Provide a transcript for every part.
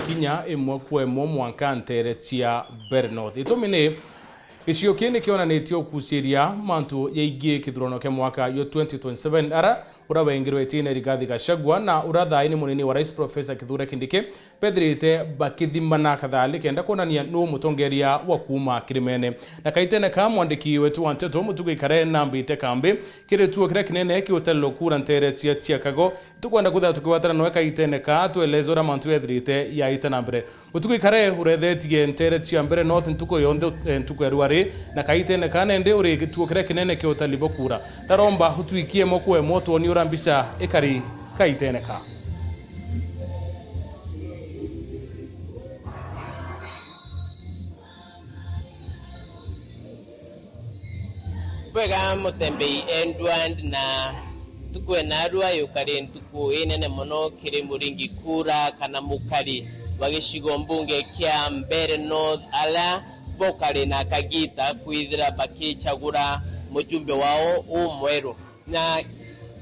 kinya imwe kwa imwe mwanka ntere cia Bernoth itomine Gĩcigo kĩnĩ kĩonanĩtio kuciria mantu yaingĩ kithurano kĩa mwaka yo 2027 ara urawengirwe tine Rigathi Gachagua na urathaini munini wa Rais Professor Kithure Kindiki pethirite bakithimana kathali kenda kuonania no mutongeria wa kuma Kirimene na kaitene ka mwandiki wetu wa Nteto Mutugi Kare na mbite kambi kiretuo kire kinene kiutelo kura ntere cia Chicago tukwenda kutha tukiwatana no kaitene ka tuelezora mantu ethirite ya itana mbere Mutugi Kare urethetie ntere cia mbere North ntuko yonde ntuko erwari na kaitene ka nende uri gituo kire kinene kiutelibo kura daromba hutuikie mokwe moto ni urambisa ekari kaitene ka Pega mutembei Edward na tukwe narua yukari ntuku inene mono kiri muringi kura kana mukari wagishigo mbunge kia Mbere North ala bokari na kagita kwithira bakichagura mujumbe wao umweru na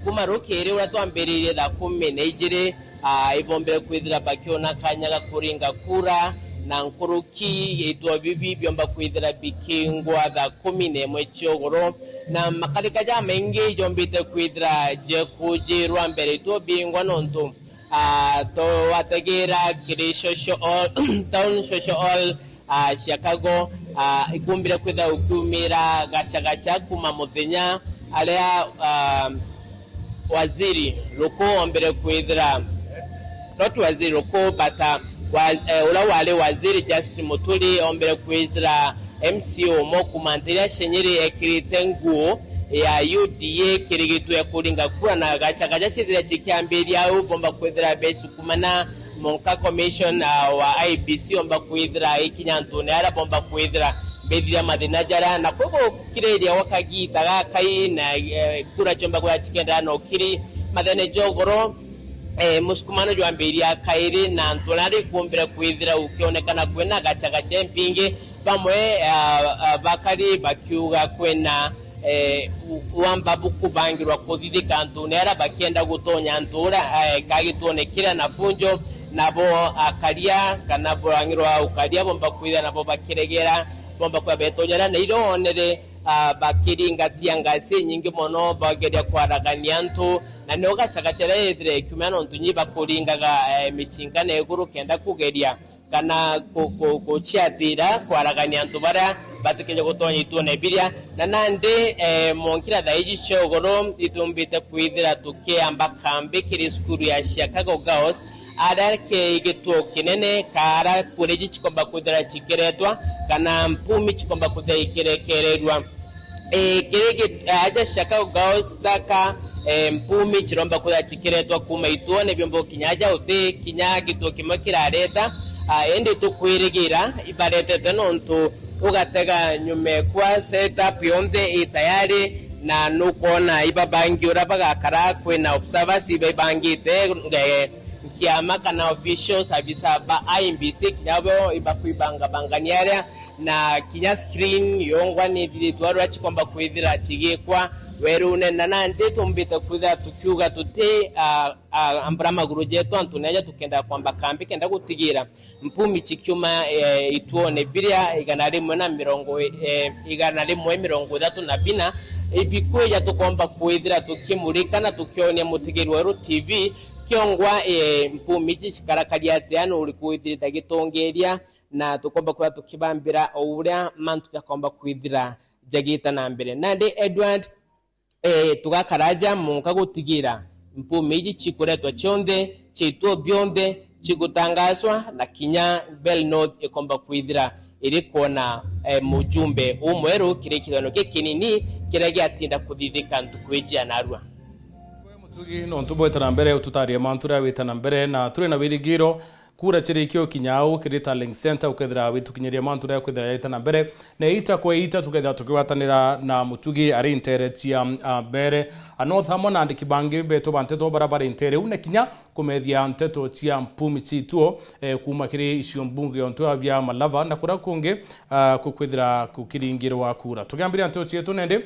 kumarukire uratwambiririe thaa 12 ibombere kwithira bakiona kanyaga kuringa kura na nkuruki itwa bibi byomba kwithira bikingwa thaa 11 ciogoro na makarika ja mengi jombite kwithira je kujirwa mbere itwa bingwa nonto to wategera kiri social town social Chicago ikumbira kwithira ukumira gacha kuma muthenya alia waziri loko ombere kwithira not waziri loko bata ula wale waziri Justin Muturi ombere kwithira MCO mokumantiria shenyeri ekiritenguo ya UDA kirigitu ya kuringa kura na gacha chithira chikiambiria au bomba kwithira besu kumana monka commission wa IBC omba kwithira ikinyantune ara bomba kwithira bedira madinajara na koko kireria wakagita gakai na kura chomba kwa chikenda no kiri madene jogoro muskumano jwambiria kairi na ntolari kumbira kwithira ukionekana kwena gacha mpinge bamwe bakari bakiuga kwena wamba bukubangirwa kuthithika ntune ara bakienda gutonya ntura kagituonekira na funjo nabo akaria kana borangirwa ukaria bomba kwithira nabo bakiregera bomba kwa betonyera na ironere bakiringa tiangase nyingi mono bageria kwaragania ntu na no gachagachera ethire kumano ntunyi bakuringaga michinga na eguru kenda kugeria kana kuchiatira kwaragania ntu bara batikeje gutonya itune biria na nande monkira daiji chogoro itumbite kwithira tukiamba kambi kiri skuru ya Chicago Girls adarke igituo kinene kara kureji chikomba kudara chikeretwa kana mpumi chikomba kudara ikirekererwa kirege aja Chicago Girls taka mpumi chiromba kudara chikeretwa kuma ituone byombo kinyaja uthi kinyagi to kimakirareta ende tukwiregira ibarete tenonto ugatega nyume kwa setup yonde itayari na nukona ibabangi urabaga kara kwena observers ibangite kiama kana officials abisa ba IBC kinabo ibakwibanga banganiara na kinya screen yongwa ni viditwaro chikomba kwithira chigekwa werune na nande tumbita kwithira tukiuga tuti ambra maguru jetu antuneja tukenda kwamba kambi kenda gutigira mpumi chikiuma ituone biria igana rimwe na mirongo igana rimwe mirongo 34 ibikweja tukomba kwithira tukimurika na tukionia mutigiri wa TV kiongwa mpumi chikarakari atiano ulikuithira gitongeria na tukomba kwa tukibambira uria mantu yakomba kwithira jagita na mbere nande Edward tugakaraja munka gutigira mpumi chikuretwa chonde chitwo byonde chigutangazwa na kinya Bell North ikomba kwithira iri kona mujumbe umweru kirekirano kinini kiragi atinda kuthithika ntukweja narua Mutugi no ntuboetana mbere ututarie mantura witana mbere na turi na wirigiro kura chirikio kinyau kirita link center ukethira witukinyeria mantura ukethira yitana mbere na ita kwa ita tukethira tukiwatanira na Mutugi ari intere cia mbere North hamwe na andiki bangi beto banteto barabara intere une kinya kumethia nteto cia mpumi chituo kuma kiri icio mbunge onto abia Malava na kura kungi kukwithira kukiringirwa kura tugambiria nteto cietu nende